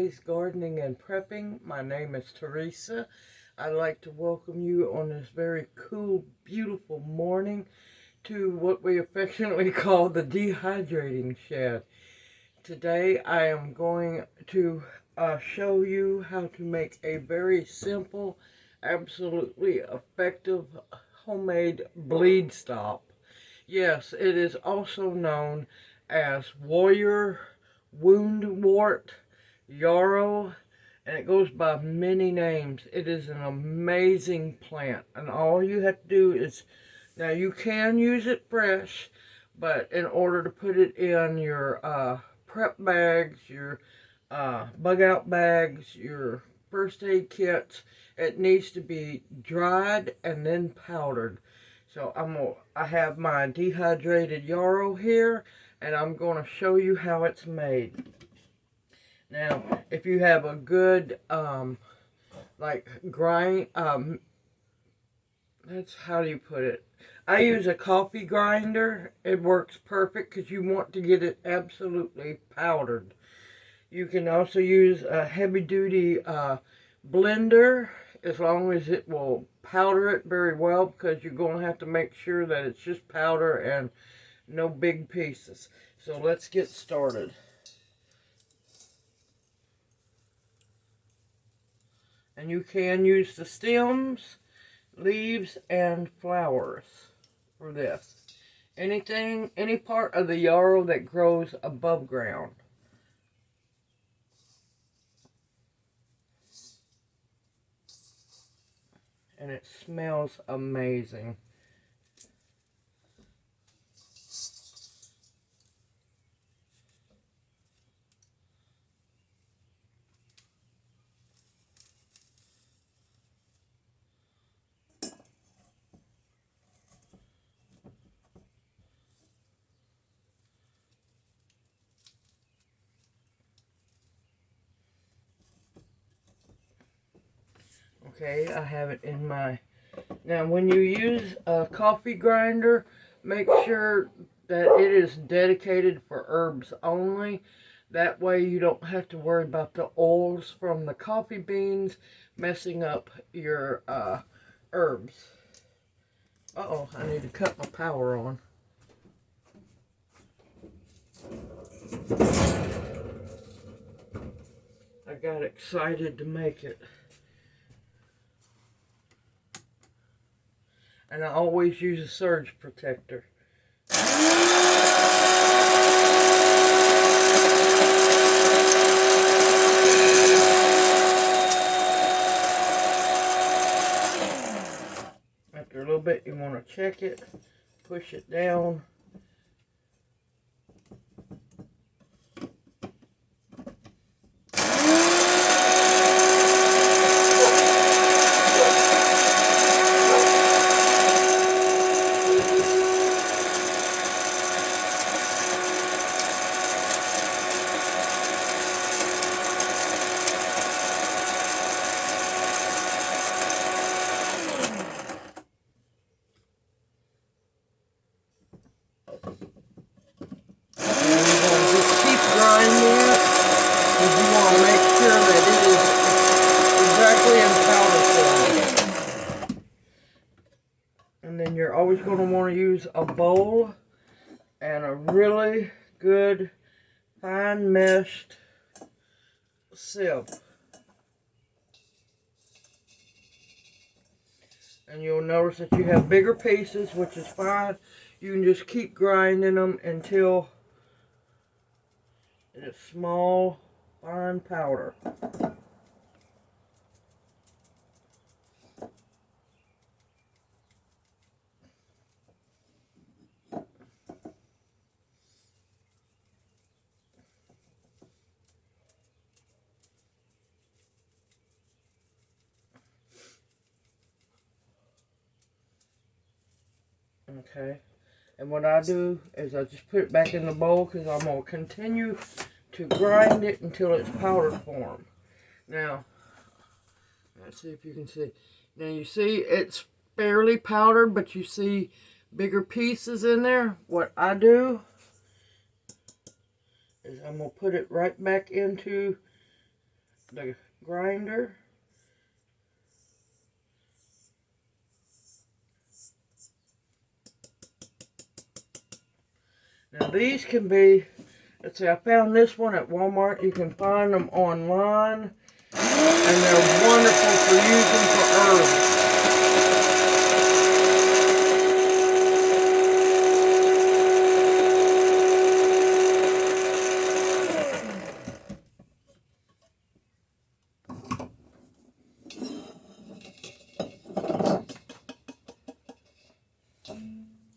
Today's Gardening and Prepping. My name is Teresa. I'd like to welcome you on this very cool, beautiful morning to what we affectionately call the dehydrating shed. Today I am going to show you how to make a very simple, absolutely effective homemade bleed stop. Yes, it is also known as Warriors Woundwort, yarrow, and it goes by many names. It is an amazing plant, and all you have to do is, now you can use it fresh, but in order to put it in your prep bags, your bug out bags, your first aid kits, it needs to be dried and then powdered. So I have my dehydrated yarrow here, and I'm going to show you how it's made. Now, if you have a good, grind, that's, how do you put it? I use a coffee grinder. It works perfect because you want to get it absolutely powdered. You can also use a heavy-duty blender, as long as it will powder it very well, because you're going to have to make sure that it's just powder and no big pieces. So let's get started. And you can use the stems, leaves, and flowers for this. Any part of the yarrow that grows above ground. And it smells amazing. Okay, I have it in my... Now, when you use a coffee grinder, make sure that it is dedicated for herbs only. That way you don't have to worry about the oils from the coffee beans messing up your herbs. Uh-oh, I need to cut my power on. I got excited to make it. And I always use a surge protector. After a little bit, you want to check it, push it down. And then you're always going to want to use a bowl and a really good fine meshed sieve. And you'll notice that you have bigger pieces, which is fine. You can just keep grinding them until it is small, fine powder. Okay, and what I do is I just put it back in the bowl because I'm going to continue to grind it until it's powder form. Now, let's see if you can see. Now you see it's fairly powdered, but you see bigger pieces in there. What I do is I'm going to put it right back into the grinder. Now these can be, let's see, I found this one at Walmart. You can find them online, and they're wonderful for using for herbs.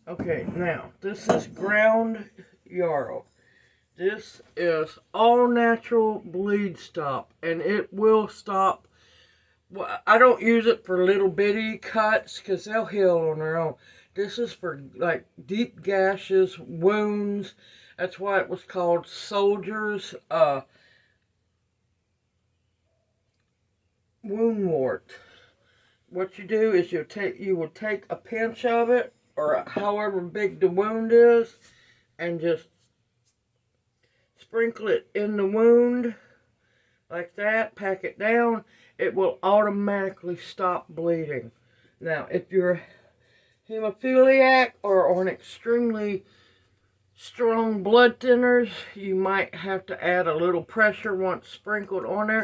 Okay, now, this is ground yarrow. This is all natural bleed stop, and it will stop. Well, I don't use it for little bitty cuts because they'll heal on their own. This is for like deep gashes, wounds. That's why it was called Soldiers Woundwort. What you do is you will take a pinch of it, or however big the wound is, and just sprinkle it in the wound like that, pack it down. It will automatically stop bleeding. Now, if you're hemophiliac or on extremely strong blood thinners, you might have to add a little pressure once sprinkled on there.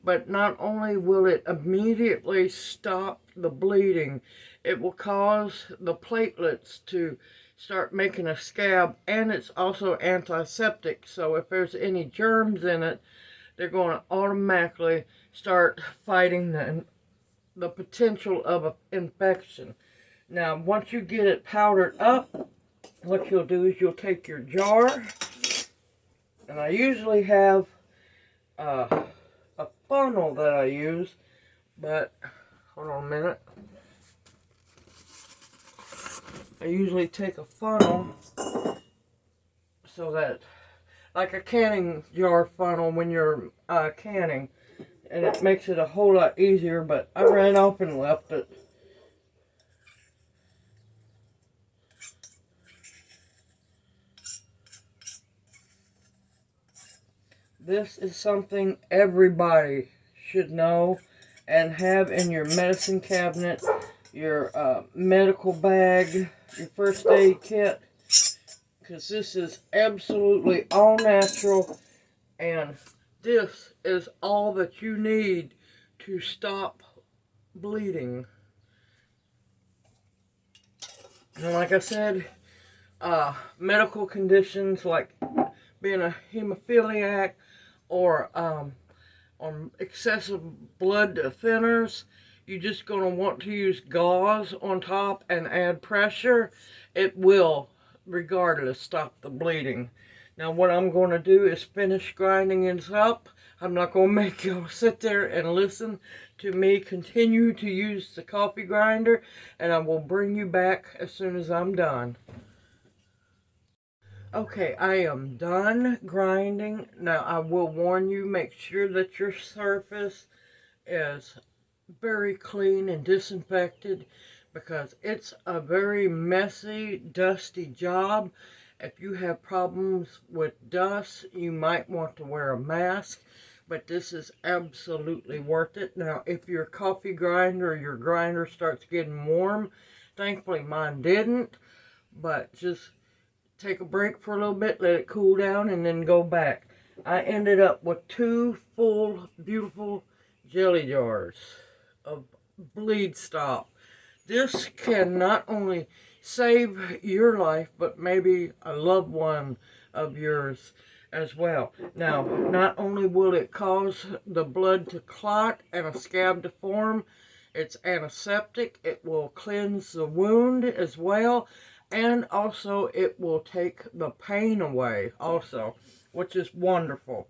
But not only will it immediately stop the bleeding, it will cause the platelets to start making a scab, and it's also antiseptic. So if there's any germs in it, they're going to automatically start fighting the potential of an infection. Now, once you get it powdered up, what you'll do is you'll take your jar, and I usually have a funnel that I use, but hold on a minute. I usually take a funnel so that, like a canning jar funnel when you're canning, and it makes it a whole lot easier, but I ran off and left it. This is something everybody should know and have in your medicine cabinet, your medical bag, your first aid kit, because this is absolutely all natural, and this is all that you need to stop bleeding. And like I said, medical conditions like being a hemophiliac or on excessive blood thinners, you're just going to want to use gauze on top and add pressure. It will, regardless, stop the bleeding. Now what I'm going to do is finish grinding this up. I'm not going to make y'all sit there and listen to me continue to use the coffee grinder, and I will bring you back as soon as I'm done. Okay, I am done grinding. Now, I will warn you, make sure that your surface is very clean and disinfected, because it's a very messy, dusty job. If you have problems with dust, you might want to wear a mask, but this is absolutely worth it. Now, if your coffee grinder or your grinder starts getting warm, thankfully mine didn't, but just take a break for a little bit, let it cool down, and then go back. I ended up with 2 full, beautiful jelly jars of bleed stop. This can not only save your life, but maybe a loved one of yours as well. Now, not only will it cause the blood to clot and a scab to form, it's antiseptic. It will cleanse the wound as well. And also, it will take the pain away also, which is wonderful.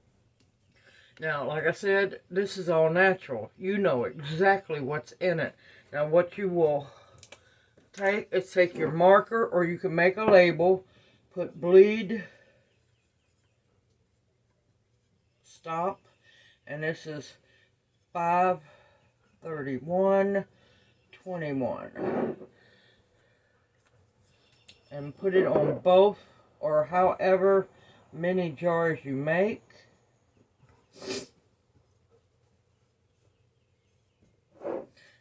Now, like I said, this is all natural. You know exactly what's in it. Now, what you will take is take your marker, or you can make a label, put bleed stop, and this is 5/31/21. And put it on both, or however many jars you make.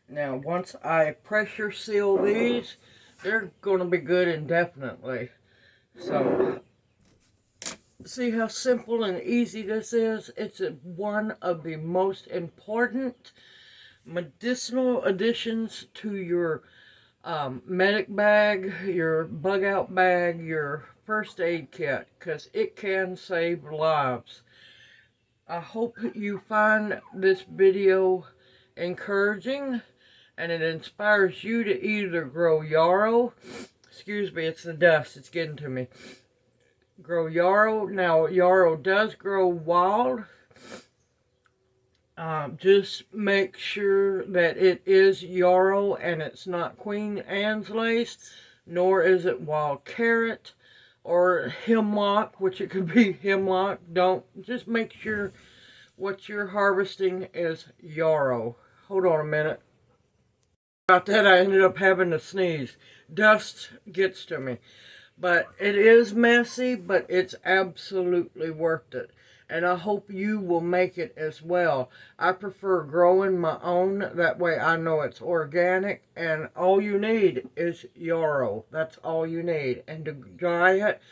Now, once I pressure seal these, they're going to be good indefinitely. So, see how simple and easy this is? It's one of the most important medicinal additions to your medic bag, your bug out bag, your first aid kit, because it can save lives. I hope you find this video encouraging and it inspires you to either grow yarrow. Excuse me, it's the dust, it's getting to me. Grow yarrow. Now, yarrow does grow wild. Just make sure that it is yarrow and it's not Queen Anne's lace, nor is it wild carrot or hemlock, which it could be hemlock. Just make sure what you're harvesting is yarrow. Hold on a minute. About that, I ended up having to sneeze. Dust gets to me. But it is messy, but it's absolutely worth it. And I hope you will make it as well. I prefer growing my own. That way I know it's organic. And all you need is yarrow. That's all you need. And to dry it,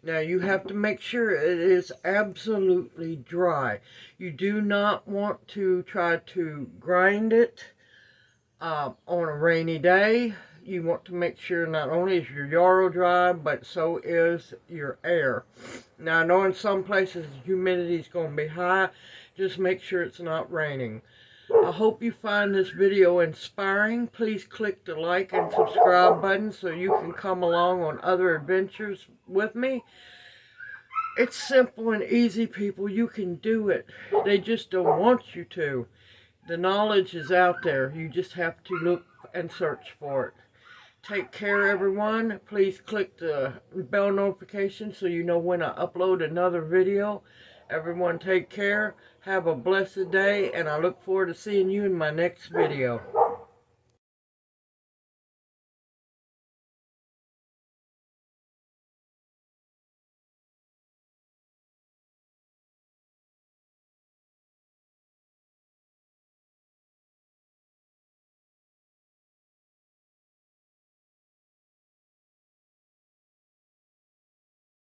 now you have to make sure it is absolutely dry. You do not want to try to grind it on a rainy day. You want to make sure not only is your yarrow dry, but so is your air. Now, I know in some places the humidity is going to be high. Just make sure it's not raining. I hope you find this video inspiring. Please click the like and subscribe button so you can come along on other adventures with me. It's simple and easy, people. You can do it. They just don't want you to. The knowledge is out there. You just have to look and search for it. Take care, everyone. Please click the bell notification so you know when I upload another video. Everyone take care. Have a blessed day, and I look forward to seeing you in my next video.